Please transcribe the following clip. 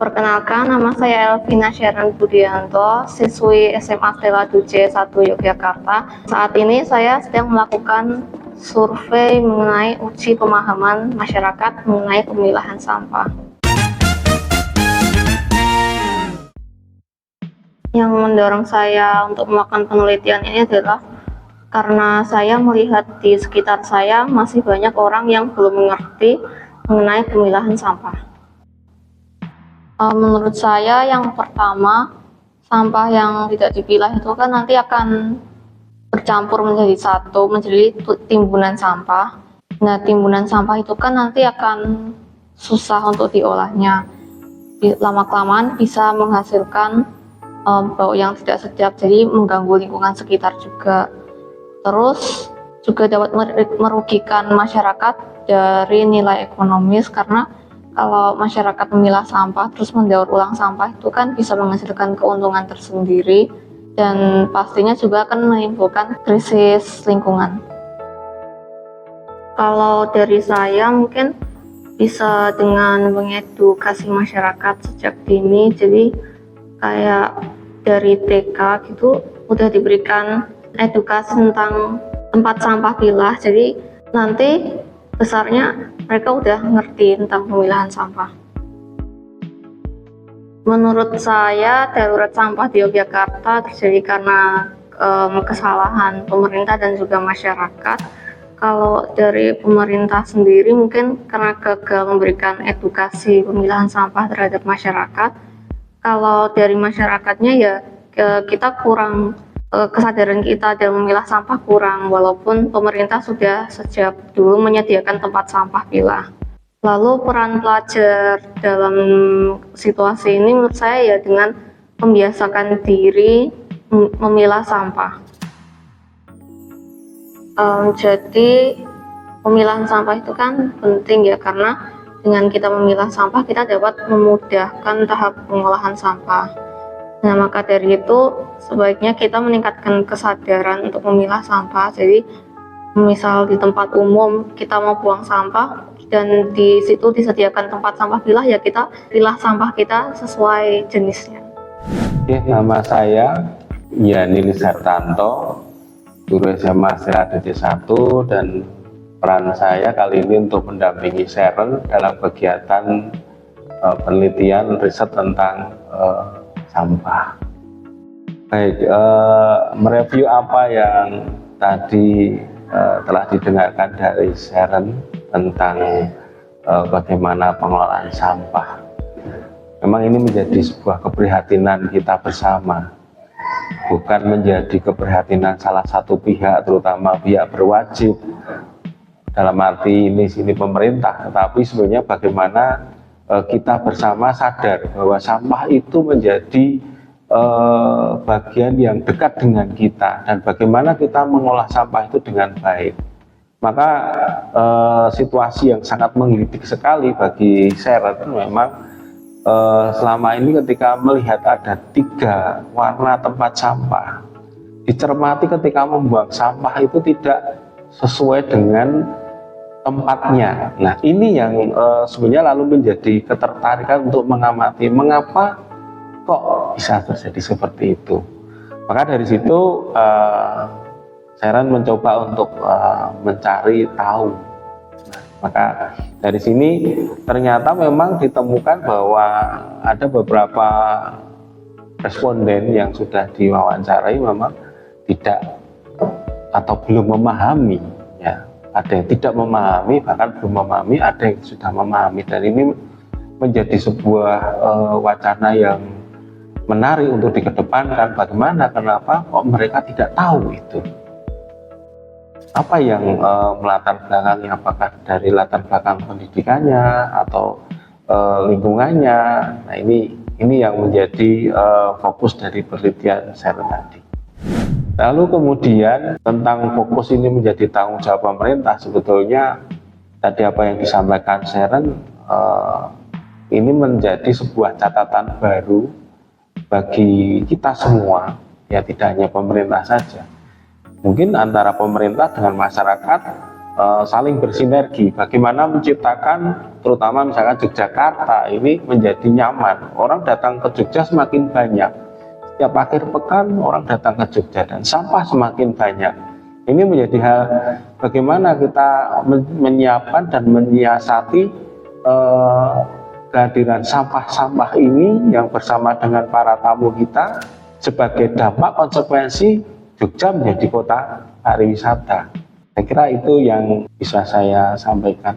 Perkenalkan, nama saya Elvina Sharon Budianto, siswi SMA Stella Duce 1 Yogyakarta. Saat ini saya sedang melakukan survei mengenai uji pemahaman masyarakat mengenai pemilahan sampah. Yang mendorong saya untuk melakukan penelitian ini adalah karena saya melihat di sekitar saya masih banyak orang yang belum mengerti mengenai pemilahan sampah. Menurut saya yang pertama, sampah yang tidak dipilah itu kan nanti akan bercampur menjadi satu, menjadi timbunan sampah. Nah, timbunan sampah itu kan nanti akan susah untuk diolahnya. Lama-kelamaan bisa menghasilkan bau yang tidak sedap, jadi mengganggu lingkungan sekitar juga. Terus juga dapat merugikan masyarakat dari nilai ekonomis, karena kalau masyarakat memilah sampah terus mendaur ulang sampah itu kan bisa menghasilkan keuntungan tersendiri dan pastinya juga akan menimbulkan krisis lingkungan. Kalau dari saya mungkin bisa dengan mengedukasi masyarakat sejak dini, jadi kayak dari TK gitu udah diberikan edukasi tentang tempat sampah pilah, jadi nanti besarnya mereka udah ngerti tentang pemilahan sampah. Menurut saya, darurat sampah di Yogyakarta terjadi karena kesalahan pemerintah dan juga masyarakat. Kalau dari pemerintah sendiri mungkin karena gagal memberikan edukasi pemilahan sampah terhadap masyarakat. Kalau dari masyarakatnya ya kita kurang, kesadaran kita dalam memilah sampah kurang, walaupun pemerintah sudah sejak dulu menyediakan tempat sampah pilah. Lalu peran pelajar dalam situasi ini menurut saya ya dengan membiasakan diri memilah sampah. Jadi pemilahan sampah itu kan penting ya, karena dengan kita memilah sampah kita dapat memudahkan tahap pengolahan sampah. Nah, maka dari itu sebaiknya kita meningkatkan kesadaran untuk memilah sampah. Jadi misal di tempat umum kita mau buang sampah dan di situ disediakan tempat sampah pilah, ya kita pilah sampah kita sesuai jenisnya. Oke, nama saya Yani Lisartanto, guru SMA Stella Duce 1, dan peran saya kali ini untuk mendampingi Sharon dalam kegiatan penelitian riset tentang sampah. Baik, mereview apa yang tadi telah didengarkan dari Sharon tentang bagaimana pengelolaan sampah. Memang ini menjadi sebuah keprihatinan kita bersama, bukan menjadi keprihatinan salah satu pihak, terutama pihak berwajib dalam arti ini sini pemerintah, tetapi sebenarnya bagaimana kita bersama sadar bahwa sampah itu menjadi bagian yang dekat dengan kita, dan bagaimana kita mengolah sampah itu dengan baik. Maka situasi yang sangat menggelitik sekali bagi Sharon memang selama ini ketika melihat ada 3 warna tempat sampah, dicermati ketika membuang sampah itu tidak sesuai dengan tempatnya. Nah, ini yang sebenarnya lalu menjadi ketertarikan untuk mengamati mengapa kok bisa terjadi seperti itu. Maka dari situ Sharon mencoba untuk mencari tahu. Nah, maka dari sini ternyata memang ditemukan bahwa ada beberapa responden yang sudah diwawancarai memang tidak atau belum memahami, ya. Ada yang tidak memahami, bahkan belum memahami, ada yang sudah memahami, dan ini menjadi sebuah wacana yang menarik untuk dikedepankan. Bagaimana, kenapa kok mereka tidak tahu itu? Apa yang melatar belakangnya, apakah dari latar belakang pendidikannya atau lingkungannya? Nah, ini yang menjadi fokus dari penelitian Sharon tadi. Lalu kemudian tentang fokus ini menjadi tanggung jawab pemerintah, sebetulnya tadi apa yang disampaikan Sharon ini menjadi sebuah catatan baru bagi kita semua, ya tidak hanya pemerintah saja. Mungkin antara pemerintah dengan masyarakat saling bersinergi. Bagaimana menciptakan, terutama misalkan Yogyakarta ini menjadi nyaman. Orang datang ke Jogja semakin banyak. Setiap akhir pekan orang datang ke Jogja dan sampah semakin banyak. Ini menjadi hal bagaimana kita menyiapkan dan menyiasati kehadiran sampah-sampah ini yang bersama dengan para tamu kita sebagai dampak konsekuensi Jogja menjadi kota pariwisata. Saya kira itu yang bisa saya sampaikan.